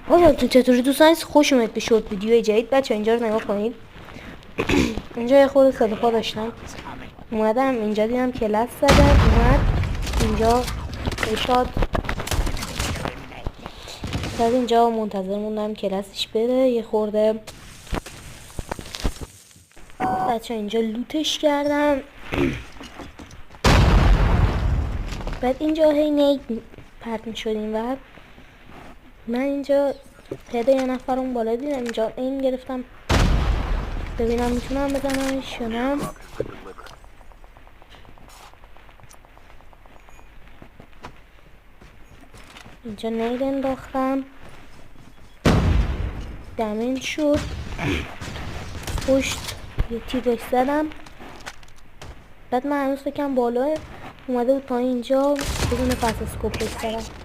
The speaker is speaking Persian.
حالتون چطوری دوستان؟ خوش اومد به شورت ویدیو جدید. بچه اینجا رو نگاه کنید. اینجا یه خورده صدا پا داشتم، اومدم اینجا دیدم کلاس زده اومد اینجا ارشاد بعد اینجا منتظر موندم کلاسش بره. یه خورده بچه اینجا لوتش کردم. بعد اینجا هی نیک پرت می شدیم و من اینجا پیدا یه نفر اون بالا دیدم. اینجا این گرفتم ببینم میتونم بزنمش یا نه. اینجا نید انداختم دمیج شد، پشت یه تیرش زدم. بعد من هنوز فکرم بالا اومده بود تا اینجا بدون پس اسکوپش زدم.